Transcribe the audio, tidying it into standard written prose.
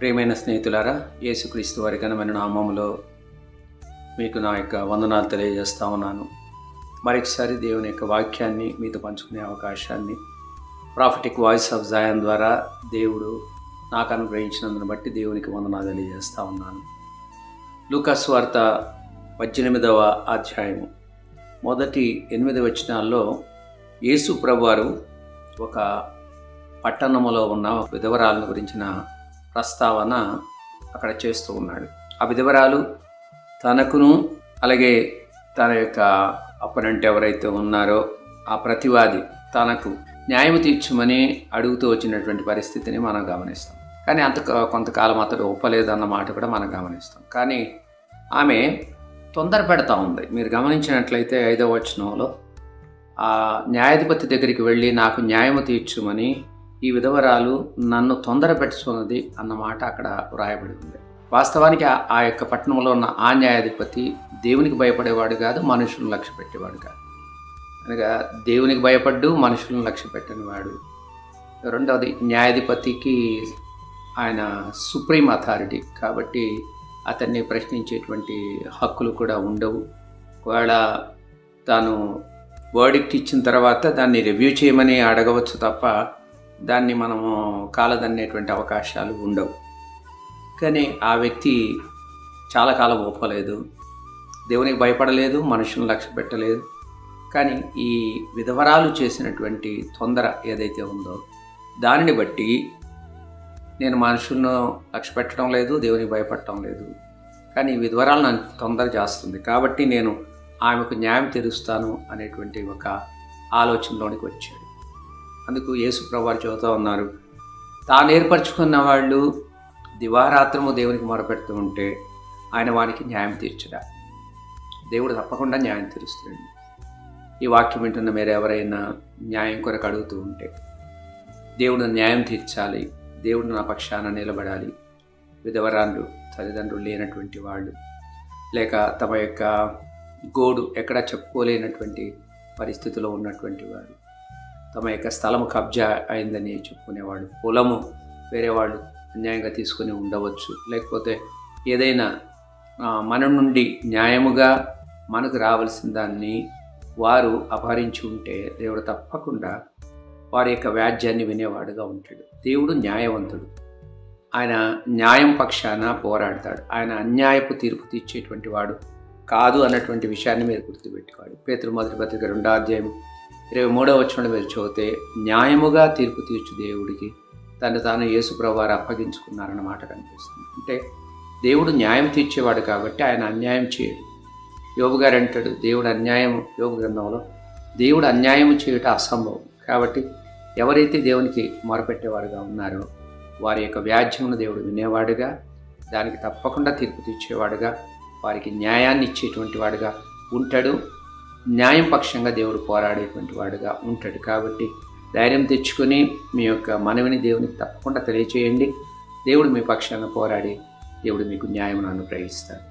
ప్రియమైన స్నేహితులారా, యేసుక్రీస్తు వారి ఘనమైన నామములో మీకు నా యొక్క వందనాలు తెలియజేస్తా ఉన్నాను. మరొకసారి దేవుని యొక్క వాక్యాన్ని మీతో పంచుకునే అవకాశాన్ని ప్రాఫిటిక్ వాయిస్ ఆఫ్ జాయన్ ద్వారా దేవుడు నాకు అనుగ్రహించినందును బట్టి దేవునికి వందనాలు తెలియజేస్తా ఉన్నాను. లూకా సువార్త 18వ అధ్యాయము మొదటి 8 వచనాల్లో యేసు ప్రభువారు ఒక పట్టణములో ఉన్న విధవరాలను గురించిన ప్రస్తావన అక్కడ చేస్తూ ఉన్నాడు. ఆ విధవరాలు తనకును అలాగే తన యొక్క అపనెంట్ ఎవరైతే ఉన్నారో ఆ ప్రతివాది తనకు న్యాయం తీర్చమని అడుగుతూ వచ్చినటువంటి పరిస్థితిని మనం గమనిస్తాం. కానీ కొంతకాలం అతడు ఒప్పలేదన్న మాట కూడా మనం గమనిస్తాం. కానీ ఆమె తొందర పెడతా ఉంది. మీరు గమనించినట్లయితే 5వ వచనంలో ఆ న్యాయాధిపతి దగ్గరికి వెళ్ళి నాకు న్యాయము తీర్చుమని ఈ విధవరాలు నన్ను తొందర పెట్టుకున్నది అన్నమాట అక్కడ వ్రాయబడి ఉంది. వాస్తవానికి ఆ యొక్క పట్టణంలో ఉన్న ఆ న్యాయాధిపతి దేవునికి భయపడేవాడు కాదు, మనుషులను లక్ష్య పెట్టేవాడు కాదు. అనగా దేవునికి భయపడ్డు మనుషులను లక్ష్య పెట్టనివాడు. రెండవది, న్యాయాధిపతికి ఆయన సుప్రీం అథారిటీ కాబట్టి అతన్ని ప్రశ్నించేటువంటి హక్కులు కూడా ఉండవు. ఒకవేళ తాను వర్డిక్ట్ ఇచ్చిన తర్వాత దాన్ని రివ్యూ చేయమని అడగవచ్చు తప్ప దాన్ని మనము కాలదన్నేటువంటి అవకాశాలు ఉండవు. కానీ ఆ వ్యక్తి చాలా కాలం ఒప్పలేదు, దేవునికి భయపడలేదు, మనుషులను లక్ష్య పెట్టలేదు. కానీ ఈ విధవరాలు చేసినటువంటి తొందర ఏదైతే ఉందో దానిని బట్టి నేను మనుషులను లక్ష్య పెట్టడం లేదు, దేవునికి భయపడటం లేదు, కానీ ఈ విధవరాలు నన్ను తొందర చేస్తుంది కాబట్టి నేను ఆమెకు న్యాయం తీరుస్తాను అనేటువంటి ఒక ఆలోచనలోనికి వచ్చాడు. అందుకు యేసు ప్రభువారు చెబుతూ ఉన్నారు, తాను ఏర్పరచుకున్న వాళ్ళు దివారాత్రము దేవునికి మొరపెడుతూ ఉంటే ఆయన వానికి న్యాయం తీర్చడా. దేవుడు తప్పకుండా న్యాయం తీరుస్తాడు. ఈ వాక్యం వింటున్న మీరు ఎవరైనా న్యాయం కొరకు అడుగుతూ ఉంటే దేవుడు న్యాయం తీర్చాలి, దేవుడు నా పక్షాన నిలబడాలి, విధవరాళ్ళు తల్లిదండ్రులు లేనటువంటి వాళ్ళు లేక తమ యొక్క గోడు ఎక్కడ చెప్పుకోలేనటువంటి పరిస్థితిలో ఉన్నటువంటి వారు, తమ యొక్క స్థలము కబ్జా అయిందని చెప్పుకునేవాళ్ళు, పొలము వేరే వాళ్ళు అన్యాయంగా తీసుకుని ఉండవచ్చు, లేకపోతే ఏదైనా మన నుండి న్యాయముగా మనకు రావాల్సిన దాన్ని వారు అపహరించి ఉంటే దేవుడు తప్పకుండా వారి యొక్క వ్యాజ్యాన్ని వినేవాడుగా ఉంటాడు. దేవుడు న్యాయవంతుడు, ఆయన న్యాయం పక్షాన పోరాడతాడు. ఆయన అన్యాయపు తీర్పు తీర్చేటువంటి వాడు కాదు అన్నటువంటి విషయాన్ని మీరు గుర్తుపెట్టుకోవాలి. పేతురు మొదటి పత్రిక 2వ అధ్యాయం 23వ వచనంలో మీరు చదివితే న్యాయముగా తీర్పు తీర్చు దేవుడికి తాను యేసు ప్రభువారు అప్పగించుకున్నారన్న మాట కనిపిస్తుంది. అంటే దేవుడు న్యాయం తీర్చేవాడు కాబట్టి ఆయన అన్యాయం చేయడు. యోబు గారు అంటాడు, దేవుడు అన్యాయం, యోబు గ్రంథంలో దేవుడు అన్యాయం చేయటం అసంభవం. కాబట్టి ఎవరైతే దేవునికి మొరపెట్టేవాడుగా ఉన్నారో వారి యొక్క వ్యాజ్యమును దేవుడు వినేవాడుగా, దానికి తప్పకుండా తీర్పు తీర్చేవాడుగా, వారికి న్యాయాన్ని ఇచ్చేటువంటి వాడుగా ఉంటాడు. న్యాయం పక్షంగా దేవుడు పోరాడేటువంటి వాడుగా ఉంటాడు. కాబట్టి ధైర్యం తెచ్చుకొని మీ యొక్క మనవిని దేవునికి తప్పకుండా తెలియచేయండి. దేవుడు మీ పక్షాన పోరాడి దేవుడు మీకు న్యాయమును అనుగ్రహిస్తాడు.